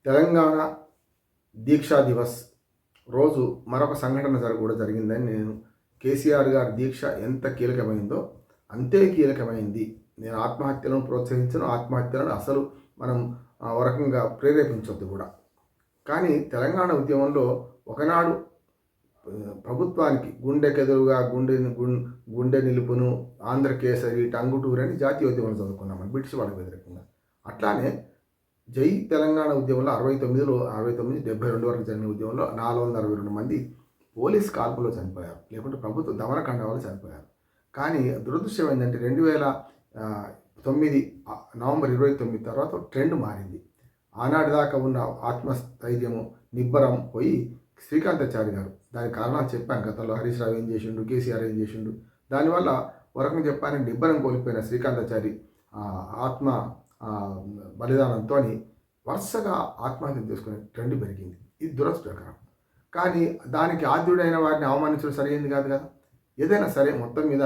తెలంగాణ దీక్షా దివస్ రోజు మరొక సంఘటన కూడా జరిగిందని కేసీఆర్ గారి దీక్ష ఎంత కీలకమైందో అంతే కీలకమైంది. నేను ఆత్మహత్యలను ప్రోత్సహించను, ఆత్మహత్యలను అసలు మనం ఒక రకంగా ప్రేరేపించొద్దు కూడా. కానీ తెలంగాణ ఉద్యమంలో ఒకనాడు ప్రభుత్వానికి గుండెకెదురుగా గుండె నిలుపును, ఆంధ్రకేసరి, టంగుటూరు అని జాతీయోద్యమాలు చదువుకున్నామని బ్రిటిష్ వాళ్ళకి వ్యతిరేకంగా. అట్లానే జై తెలంగాణ ఉద్యమంలో 69 72 వరకు జరిగిన ఉద్యమంలో 462 మంది పోలీస్ కాల్పులో చనిపోయారు, లేకుంటే ప్రభుత్వ దమనకాండ వల్ల చనిపోయారు. కానీ దురదృష్టం ఏంటంటే 2009 నవంబర్ 29 తర్వాత ట్రెండ్ మారింది. ఆనాటి దాకా ఉన్న ఆత్మస్థైర్యము నిబ్బరం పోయి శ్రీకాంతాచారి గారు, దానికి కారణాలు చెప్పాను గతంలో. హరీష్ రావు ఏం చేసిండు, కేసీఆర్ ఏం చేసిండు, దానివల్ల వరకు చెప్పానని నిబ్బరం కోల్పోయిన శ్రీకాంతాచారి ఆత్మ బలిదానంతో వరుసగా ఆత్మహత్య చేసుకునే ట్రెండ్ పెరిగింది. ఇది దురదృష్టకరం. కానీ దానికి ఆద్యుడైన వారిని అవమానించడం సరైనది కాదు కదా. ఏదైనా సరే మొత్తం మీద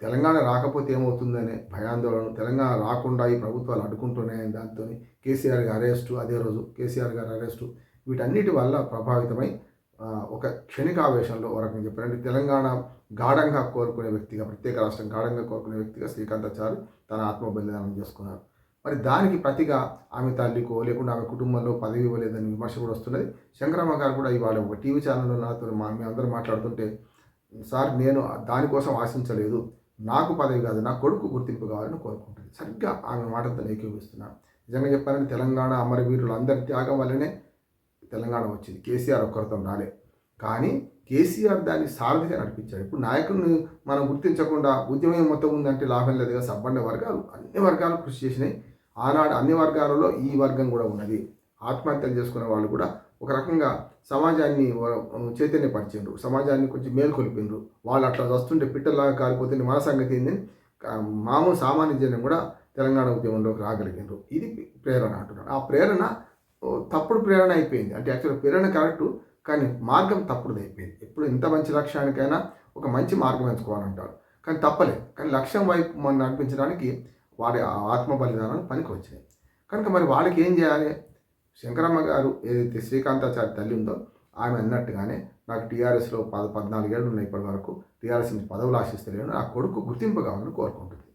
తెలంగాణ రాకపోతే ఏమవుతుందనే భయాందోళన, తెలంగాణ రాకుండా ఈ ప్రభుత్వాలు అడ్డుకుంటున్నాయని దాంతో కేసీఆర్ గారి అరెస్టు, అదే రోజు కేసీఆర్ గారి అరెస్టు, వీటన్నిటి వల్ల ప్రభావితమై ఒక క్షణికావేశంలో వరకు చెప్పారంటే తెలంగాణ గాఢంగా కోరుకునే వ్యక్తిగా, ప్రత్యేక రాష్ట్రం గాఢంగా కోరుకునే వ్యక్తిగా శ్రీకాంతాచారి తన ఆత్మ బలిదానం చేసుకున్నారు. మరి దానికి ప్రతిగా ఆమె తల్లికో లేకుండా ఆమె కుటుంబంలో పదవి ఇవ్వలేదని విమర్శ కూడా వస్తున్నది. శంకరమ్మ గారు కూడా ఇవాళ ఒక టీవీ ఛానల్లో నాతో మేము అందరూ మాట్లాడుతుంటే, సార్ నేను దానికోసం ఆశించలేదు, నాకు పదవి కాదు, నా కొడుకు గుర్తింపు కావాలని కోరుకుంటుంది. సరిగ్గా ఆమె మాటలతో ఏకీభవిస్తున్నాను. నిజంగా చెప్పాలంటే తెలంగాణ అమరవీరులు అందరి త్యాగం వల్లనే తెలంగాణ వచ్చింది. కేసీఆర్ ఒక్కరితో రాలే. కానీ కేసీఆర్ దాన్ని సారథిగా నడిపించాడు. ఇప్పుడు నాయకుడిని మనం గుర్తించకుండా ఉద్యమం మొత్తం ఉందంటే లాభం లేదుగా. సబ్బండ వర్గాలు అన్ని వర్గాలు కృషి చేసినాయి. ఆనాడు అన్ని వర్గాలలో ఈ వర్గం కూడా ఉన్నది. ఆత్మహత్యలు చేసుకునే వాళ్ళు కూడా ఒక రకంగా సమాజాన్ని చైతన్యపరిచిండ్రు, సమాజాన్ని కొంచెం మేల్కొల్పిండ్రు. వాళ్ళు అట్లా వస్తుంటే పిట్టల్లాగా కాలిపోతే మన సంగతి ఏంది, మామూలు సామాన్య జనం కూడా తెలంగాణ ఉద్యమంలోకి రాగలిగినారు. ఇది ప్రేరణ అంటున్నాడు. ఆ ప్రేరణ తప్పుడు ప్రేరణ అయిపోయింది. అంటే యాక్చువల్గా ప్రేరణ కరెక్టు, కానీ మార్గం తప్పుడుది అయిపోయింది. ఎప్పుడు ఎంత మంచి లక్ష్యానికైనా ఒక మంచి మార్గం ఎంచుకోవాలంటారు, కానీ తప్పలేదు. కానీ లక్ష్యం వైపు మనం నడిపించడానికి వారి ఆత్మ బలిదానాలు పనికి వచ్చినాయి. కనుక మరి వాళ్ళకి ఏం చేయాలి? శంకరమ్మ గారు ఏదైతే శ్రీకాంతాచారి తల్లి ఉందో ఆమె అన్నట్టుగానే నాకు టీఆర్ఎస్లో 14 ఏళ్ళు ఉన్నాయి ఇప్పటి వరకు, టీఆర్ఎస్ నుంచి పదవులు ఆశిస్తలేను, నా కొడుకు గుర్తింపు కావాలని కోరుకుంటుంది.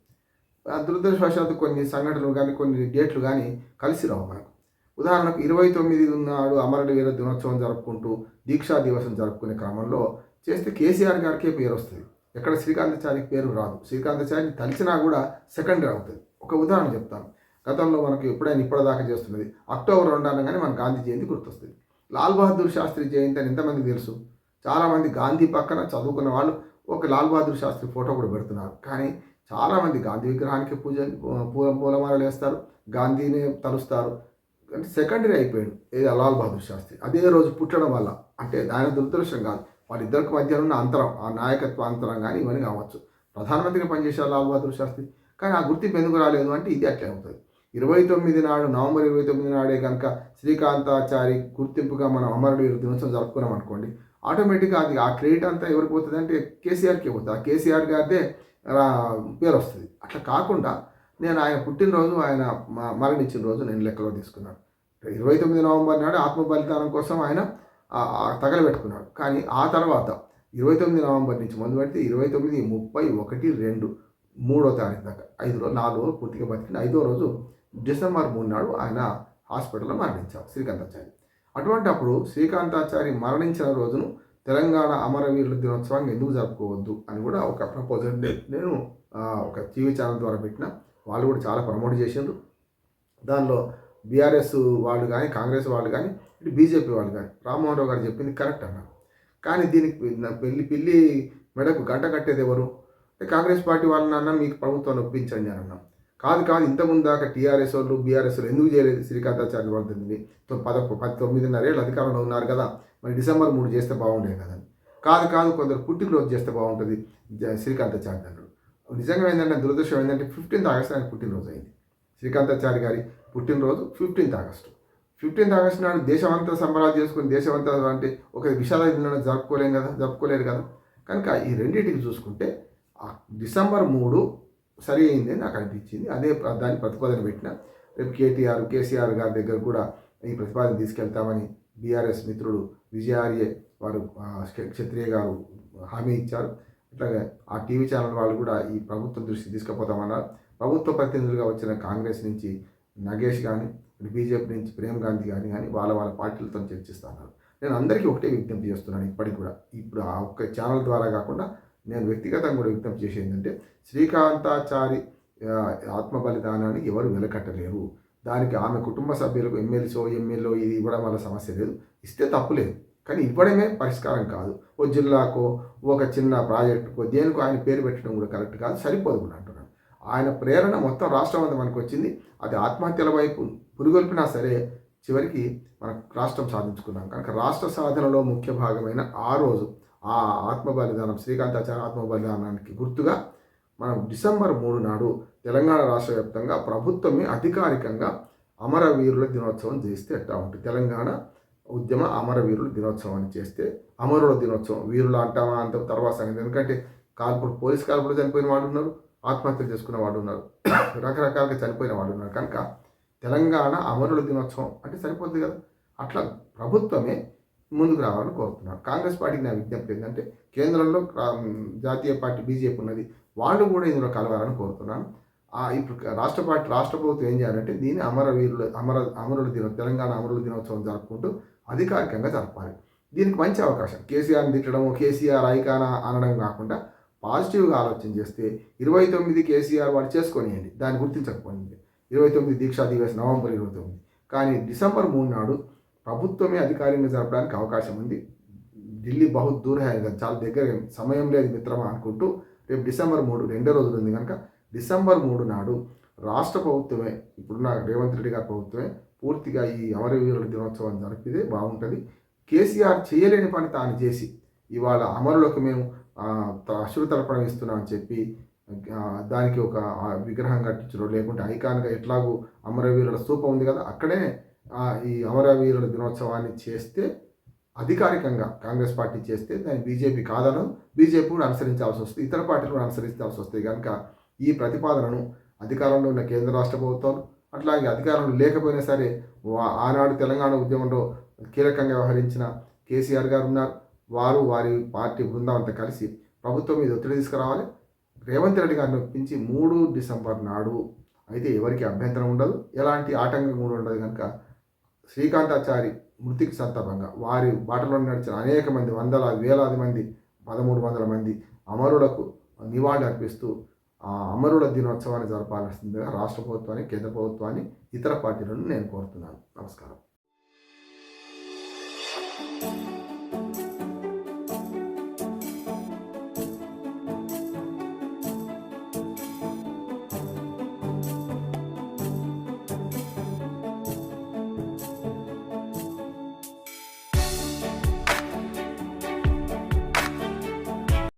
దురదృష్టవశాత్తు కొన్ని సంఘటనలు కానీ కొన్ని డేట్లు కానీ కలిసి రావు మనకు. ఉదాహరణకు 29 నాడు అమరవీర దినోత్సవం జరుపుకుంటూ దీక్షా దివసం జరుపుకునే క్రమంలో చేస్తే కేసీఆర్ గారికే పేరు వస్తుంది, ఎక్కడ శ్రీకాంతాచారికి పేరు రాదు. శ్రీకాంతాచారిని తలిచినా కూడా సెకండరీ అవుతుంది. ఒక ఉదాహరణ చెప్తాను. గతంలో మనకు ఎప్పుడైనా ఇప్పటిదాకా చేస్తున్నది అక్టోబర్ 2 అనగానే మన గాంధీ జయంతి గుర్తొస్తుంది. లాల్ బహదూర్ శాస్త్రి జయంతి అని ఎంతమంది తెలుసు? చాలామంది గాంధీ పక్కన చదువుకున్న వాళ్ళు ఒక లాల్ బహదూర్ శాస్త్రి ఫోటో కూడా పెడుతున్నారు. కానీ చాలామంది గాంధీ విగ్రహానికి పూలమాలలు వేస్తారు, గాంధీని తలుస్తారు. అంటే సెకండరీ అయిపోయాడు ఏది లాల్ బహదూర్ శాస్త్రి. అదే రోజు పుట్టడం వల్ల, అంటే ఆయన దురదృష్టం కాదు, వాళ్ళిద్దరికి మధ్య ఉన్న అంతరం, ఆ నాయకత్వ అంతరం కానీ ఇవన్నీ కావచ్చు. ప్రధానమంత్రిగా పనిచేశారు లాల్ బహదూర్ శాస్త్రి, కానీ ఆ గుర్తింపు ఎందుకు రాలేదు అంటే ఇది అట్లే అవుతుంది. 29 నాడు నవంబర్ 29 నాడే కనుక శ్రీకాంతాచారి గుర్తింపుగా మనం అమరవీర దినోత్సవం జరుపుకున్నాం అనుకోండి, ఆటోమేటిక్గా అది ఆ క్రెడిట్ అంతా ఎవరికి పోతుంది అంటే కేసీఆర్కి పోతుంది. ఆ కేసీఆర్ గారిదే పేరు వస్తుంది. అట్లా కాకుండా నేను ఆయన పుట్టినరోజు, ఆయన మరణించిన రోజు నేను లెక్కలో తీసుకున్నాను. 29 నవంబర్ నాడు ఆత్మ బలిదానం కోసం ఆయన తగలబెట్టుకున్నాడు. కానీ ఆ తర్వాత 29 నవంబర్ నుంచి మొదలు పెడితే 29, 30, 1, 2, 3వ తారీఖు దాకా 5 రోజులు, 4 రోజులు పూర్తిగా బతికిన 5వ రోజు డిసెంబర్ 3 నాడు ఆయన హాస్పిటల్లో మరణించారు శ్రీకాంతాచారి. అటువంటి అప్పుడు శ్రీకాంతాచారి మరణించిన రోజును తెలంగాణ అమరవీరుల దినోత్సవాన్ని ఎందుకు జరుపుకోవద్దు అని కూడా ఒక ప్రపోజల్ నేను ఒక టీవీ ఛానల్ ద్వారా పెట్టిన. వాళ్ళు కూడా చాలా ప్రమోట్ చేసిండ్రు. దానిలో బీఆర్ఎస్ వాళ్ళు కానీ, కాంగ్రెస్ వాళ్ళు కానీ, ఇటు బీజేపీ వాళ్ళు కానీ, రామ్మోహన్ రావు గారు చెప్పింది కరెక్ట్ అన్నారు. కానీ దీనికి పిల్లి మెడకు గంట కట్టేది ఎవరు? కాంగ్రెస్ పార్టీ వాళ్ళని మీకు ప్రభుత్వాన్ని ఒప్పించండి అని అన్నాం. కాదు ఇంతకుముందు దాకా టీఆర్ఎస్ వాళ్ళు, బీఆర్ఎస్ వాళ్ళు ఎందుకు చేయలేదు శ్రీకాంతాచారి వర్ధంతిని? 9.5 ఏళ్ళు అధికారంలో ఉన్నారు కదా, మరి డిసెంబర్ 3 చేస్తే బాగుండేది కదా. కాదు కొందరు పుట్టినరోజు చేస్తే బాగుంటుంది శ్రీకాంతాచారి అన్నాడు. నిజంగా ఏంటంటే దురదృష్టం ఏంటంటే 15th ఆగస్టు ఆయన పుట్టినరోజు అయింది. శ్రీకాంతాచారి గారి పుట్టినరోజు 15th ఆగస్టు. 15th ఆగస్టు నాడు దేశమంతా సంబరాలు చేసుకుని, దేశమంతా అంటే ఒక విషాద దినాన్ని జరుపుకోలేరు కదా. కనుక ఈ రెండింటికి చూసుకుంటే డిసెంబర్ 3 సరి అయిందని నాకు అనిపించింది. అదే దాన్ని ప్రతిపాదన పెట్టిన. రేపు కేసీఆర్ గారి దగ్గర కూడా ఈ ప్రతిపాదన తీసుకెళ్తామని బీఆర్ఎస్ మిత్రుడు విజయార్యే వారు క్షత్రియ గారు హామీ ఇచ్చారు. అట్లాగే ఆ టీవీ ఛానల్ వాళ్ళు కూడా ఈ ప్రభుత్వం దృష్టికి తీసుకుపోతామన్నారు. ప్రభుత్వ ప్రతినిధులుగా వచ్చిన కాంగ్రెస్ నుంచి నగేష్ కానీ, బీజేపీ నుంచి ప్రేమ్ గాంధీ కానీ వాళ్ళ పార్టీలతో చర్చిస్తున్నారు. నేను అందరికీ ఒకటే విజ్ఞప్తి చేస్తున్నాను ఇప్పటికి కూడా. ఇప్పుడు ఆ ఒక్క ఛానల్ ద్వారా కాకుండా నేను వ్యక్తిగతంగా కూడా విజ్ఞప్తి చేసేది ఏంటంటే, శ్రీకాంతాచారి ఆత్మ బలిదానాన్ని ఎవరు వెలకట్టలేరు. దానికి ఆమె కుటుంబ సభ్యులకు ఎమ్మెల్యేలో ఇది ఇవ్వడం వల్ల సమస్య లేదు, ఇస్తే తప్పులేదు. కానీ ఇవ్వడమే పరిష్కారం కాదు. ఓ జిల్లాకో ఒక చిన్న ప్రాజెక్టుకో దేనికో ఆయన పేరు పెట్టడం కూడా కరెక్ట్ కాదు, సరిపోదు కూడా అంటున్నాను. ఆయన ప్రేరణ మొత్తం రాష్ట్రం అంతా మనకు వచ్చింది. అది ఆత్మహత్యల వైపు పురుగొల్పినా సరే చివరికి మనం రాష్ట్రం సాధించుకున్నాం. కనుక రాష్ట్ర సాధనలో ముఖ్య భాగమైన ఆ రోజు ఆ ఆత్మ బలిదానం, శ్రీకాంతాచార్య ఆత్మ బలిదానానికి గుర్తుగా మనం డిసెంబర్ 3 నాడు తెలంగాణ రాష్ట్ర వ్యాప్తంగా ప్రభుత్వమే అధికారికంగా అమరవీరుల దినోత్సవం చేస్తే ఎట్లా ఉంటుంది. తెలంగాణ ఉద్యమ అమరవీరుల దినోత్సవం అని చేస్తే, అమరుల దినోత్సవం వీరులు అంటామా అంత తర్వాత సంగతి. ఎందుకంటే పోలీస్ కాల్పులు చనిపోయిన వాళ్ళు ఉన్నారు, ఆత్మహత్యలు చేసుకున్న వాళ్ళు ఉన్నారు, రకరకాలుగా చనిపోయిన వాళ్ళు ఉన్నారు. కనుక తెలంగాణ అమరుల దినోత్సవం అంటే సరిపోతుంది కదా. అట్లా ప్రభుత్వమే ముందుకు రావాలని కోరుతున్నాను. కాంగ్రెస్ పార్టీకి నా విజ్ఞప్తి ఏంటంటే, కేంద్రంలో జాతీయ పార్టీ బీజేపీ ఉన్నది, వాళ్ళు కూడా ఇందులో కలవాలని కోరుతున్నాను. ఇప్పుడు రాష్ట్ర ప్రభుత్వం ఏం చేయాలంటే దీన్ని అమరుల దినోత్సవం, తెలంగాణ అమరుల దినోత్సవం జరుపుకుంటూ అధికారికంగా జరపాలి. దీనికి మంచి అవకాశం. కేసీఆర్ని తిట్టడం, కేసీఆర్ ఐకానా అనడం కాకుండా పాజిటివ్గా ఆలోచన చేస్తే 29 కేసీఆర్ వాళ్ళు చేసుకొనియండి, దాన్ని గుర్తించకపోయింది. 29 దీక్షా దివస్ నవంబర్ 29, కానీ డిసెంబర్ 3 నాడు ప్రభుత్వమే అధికారికంగా జరపడానికి అవకాశం ఉంది. ఢిల్లీ బహుత్ దూర హై, చాలా దగ్గర, సమయం లేదు మిత్రమా అనుకుంటూ రేపు డిసెంబర్ 3 రెండో రోజులు ఉంది కనుక డిసెంబర్ 3 నాడు రాష్ట్ర ప్రభుత్వమే, ఇప్పుడున్న రేవంత్ రెడ్డి గారి ప్రభుత్వమే పూర్తిగా ఈ అమరవీరుల దినోత్సవం జరిపితే బాగుంటుంది. కేసీఆర్ చేయలేని పని తాను చేసి ఇవాళ అమరులకు మేము అశ్రుతర్పణ ఇస్తున్నామని చెప్పి దానికి ఒక విగ్రహం కట్టించడం, లేకుంటే ఐకాన్గా ఎట్లాగూ అమరవీరుల స్తూపం ఉంది కదా, అక్కడే ఈ అమరవీరుల దినోత్సవాన్ని చేస్తే అధికారికంగా కాంగ్రెస్ పార్టీ చేస్తే దాన్ని బీజేపీ కాదను, బీజేపీ కూడా అనుసరించాల్సి వస్తుంది, ఇతర పార్టీలు కూడా అనుసరించాల్సి వస్తాయి. కనుక ఈ ప్రతిపాదనను అధికారంలో ఉన్న కేంద్ర రాష్ట్ర ప్రభుత్వాలు, అట్లాగే అధికారంలో లేకపోయినా సరే ఆనాడు తెలంగాణ ఉద్యమంలో కీలకంగా వ్యవహరించిన కేసీఆర్ గారు ఉన్నారు, వారి పార్టీ బృందం అంతా కలిసి ప్రభుత్వం మీద ఒత్తిడి తీసుకురావాలి. రేవంత్ రెడ్డి గారిని ఒప్పించి 3 డిసెంబర్ నాడు అయితే ఎవరికి అభ్యంతరం ఉండదు, ఎలాంటి ఆటంకం కూడా ఉండదు. కనుక శ్రీకాంతాచారి మృతికి సందర్భంగా వారి బాటలో నడిచిన అనేక మంది, వేలాది మంది, 1300 మంది అమరులకు నివాళులు అర్పిస్తూ అమరుల దినోత్సవాన్ని జరపాల్సిందిగా రాష్ట్ర ప్రభుత్వాన్ని, కేంద్ర ప్రభుత్వాన్ని, ఇతర పార్టీలను నేను కోరుతున్నాను. నమస్కారం.